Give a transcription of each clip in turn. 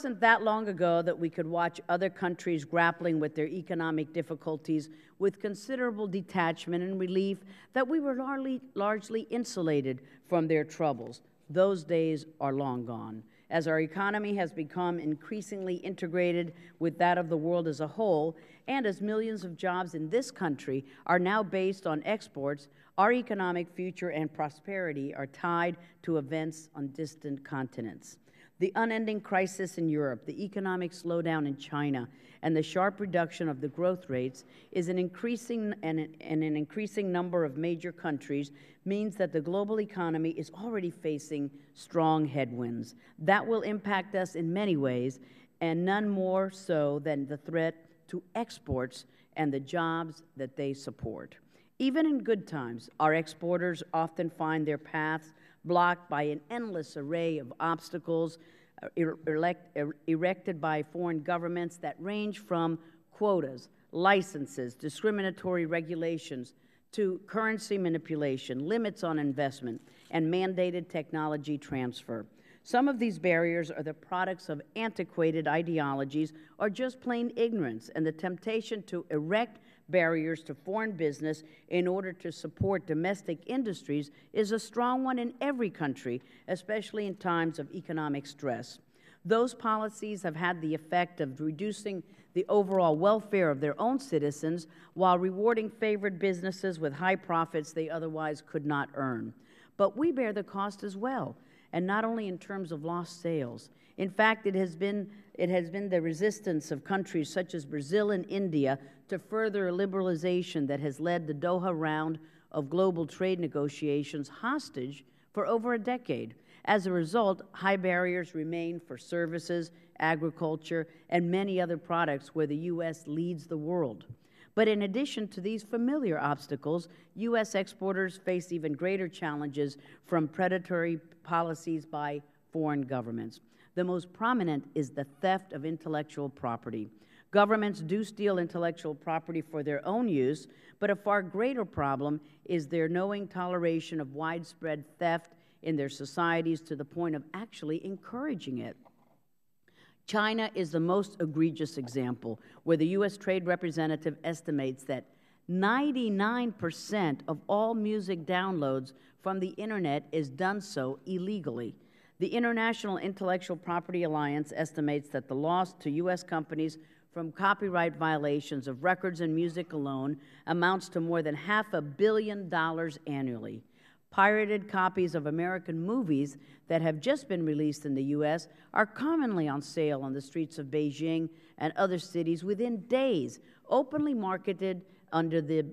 wasn't that long ago that we could watch other countries grappling with their economic difficulties with considerable detachment and relief that we were largely insulated from their troubles. Those days are long gone. As our economy has become increasingly integrated with that of the world as a whole, and as millions of jobs in this country are now based on exports, our economic future and prosperity are tied to events on distant continents. The unending crisis in Europe, the economic slowdown in China, and the sharp reduction of the growth rates is an increasing number of major countries means that the global economy is already facing strong headwinds. That will impact us in many ways, and none more so than the threat to exports and the jobs that they support. Even in good times, our exporters often find their paths blocked by an endless array of obstacles erected by foreign governments that range from quotas, licenses, discriminatory regulations, to currency manipulation, limits on investment, and mandated technology transfer. Some of these barriers are the products of antiquated ideologies or just plain ignorance, and the temptation to erect barriers to foreign business in order to support domestic industries is a strong one in every country, especially in times of economic stress. Those policies have had the effect of reducing the overall welfare of their own citizens while rewarding favored businesses with high profits they otherwise could not earn. But we bear the cost as well, and not only in terms of lost sales. In fact, it has been the resistance of countries such as Brazil and India to further liberalization that has led the Doha round of global trade negotiations hostage for over a decade. As a result, high barriers remain for services, agriculture, and many other products where the U.S. leads the world. But in addition to these familiar obstacles, U.S. exporters face even greater challenges from predatory policies by foreign governments. The most prominent is the theft of intellectual property. Governments do steal intellectual property for their own use, but a far greater problem is their knowing toleration of widespread theft in their societies to the point of actually encouraging it. China is the most egregious example, where the U.S. Trade Representative estimates that 99% of all music downloads from the Internet is done so illegally. The International Intellectual Property Alliance estimates that the loss to U.S. companies from copyright violations of records and music alone amounts to more than $500 million annually. Pirated copies of American movies that have just been released in the U.S. are commonly on sale on the streets of Beijing and other cities within days, openly marketed under the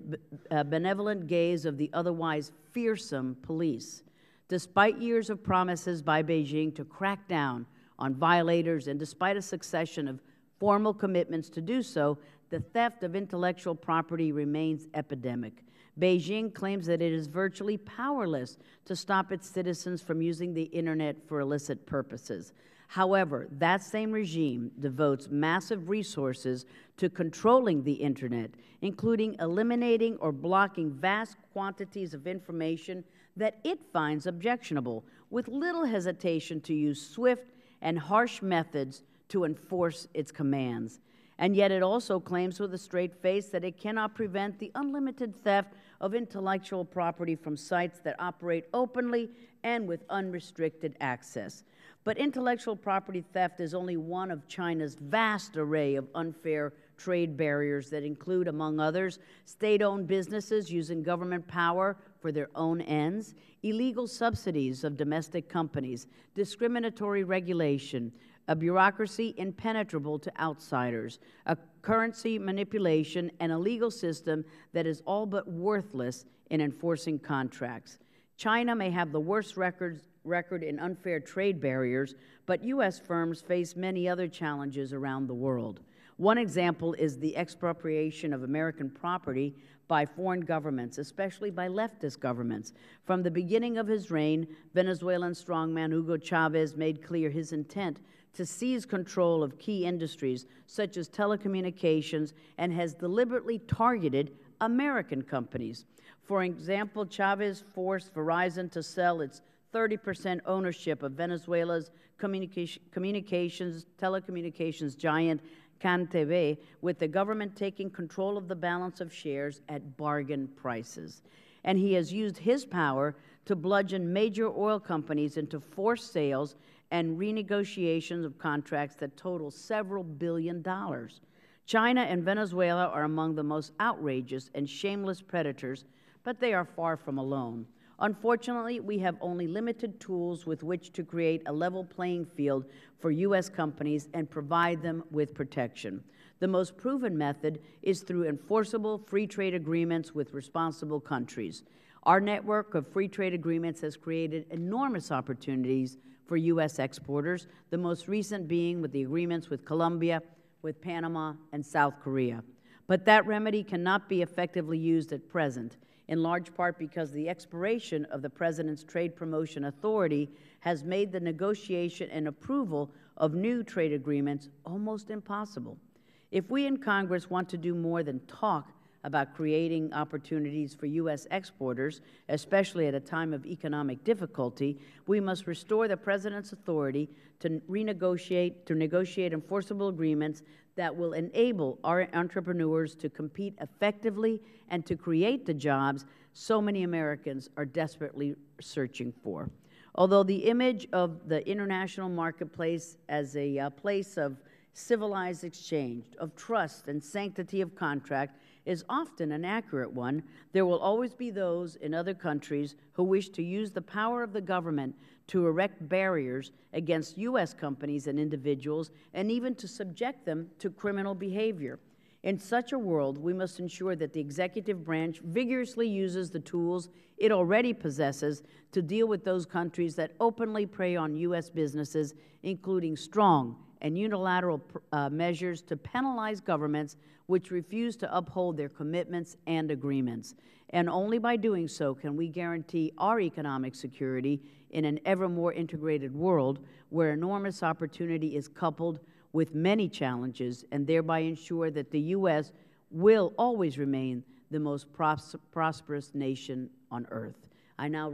benevolent gaze of the otherwise fearsome police. Despite years of promises by Beijing to crack down on violators and despite a succession of formal commitments to do so, the theft of intellectual property remains epidemic. Beijing claims that it is virtually powerless to stop its citizens from using the Internet for illicit purposes. However, that same regime devotes massive resources to controlling the Internet, including eliminating or blocking vast quantities of information that it finds objectionable, with little hesitation to use swift and harsh methods to enforce its commands. And yet it also claims with a straight face that it cannot prevent the unlimited theft of intellectual property from sites that operate openly and with unrestricted access. But intellectual property theft is only one of China's vast array of unfair trade barriers that include, among others, state-owned businesses using government power for their own ends, illegal subsidies of domestic companies, discriminatory regulation, a bureaucracy impenetrable to outsiders, a currency manipulation, and a legal system that is all but worthless in enforcing contracts. China may have the worst record in unfair trade barriers, but U.S. firms face many other challenges around the world. One example is the expropriation of American property by foreign governments, especially by leftist governments. From the beginning of his reign, Venezuelan strongman Hugo Chavez made clear his intent to seize control of key industries such as telecommunications and has deliberately targeted American companies. For example, Chavez forced Verizon to sell its 30% ownership of Venezuela's telecommunications giant CanTV, with the government taking control of the balance of shares at bargain prices. And he has used his power to bludgeon major oil companies into forced sales and renegotiations of contracts that total several $billions. China and Venezuela are among the most outrageous and shameless predators, but they are far from alone. Unfortunately, we have only limited tools with which to create a level playing field for U.S. companies and provide them with protection. The most proven method is through enforceable free trade agreements with responsible countries. Our network of free trade agreements has created enormous opportunities for U.S. exporters, the most recent being with the agreements with Colombia, with Panama, and South Korea. But that remedy cannot be effectively used at present, in large part because the expiration of the President's Trade Promotion Authority has made the negotiation and approval of new trade agreements almost impossible. If we in Congress want to do more than talk about creating opportunities for U.S. exporters, especially at a time of economic difficulty, we must restore the President's authority to negotiate enforceable agreements that will enable our entrepreneurs to compete effectively and to create the jobs so many Americans are desperately searching for. Although the image of the international marketplace as a place of civilized exchange, of trust and sanctity of contract is often an accurate one, there will always be those in other countries who wish to use the power of the government to erect barriers against U.S. companies and individuals, and even to subject them to criminal behavior. In such a world, we must ensure that the executive branch vigorously uses the tools it already possesses to deal with those countries that openly prey on U.S. businesses, including strong and unilateral measures to penalize governments which refuse to uphold their commitments and agreements. And only by doing so can we guarantee our economic security in an ever more integrated world where enormous opportunity is coupled with many challenges, and thereby ensure that the U.S. will always remain the most prosperous nation on earth. I now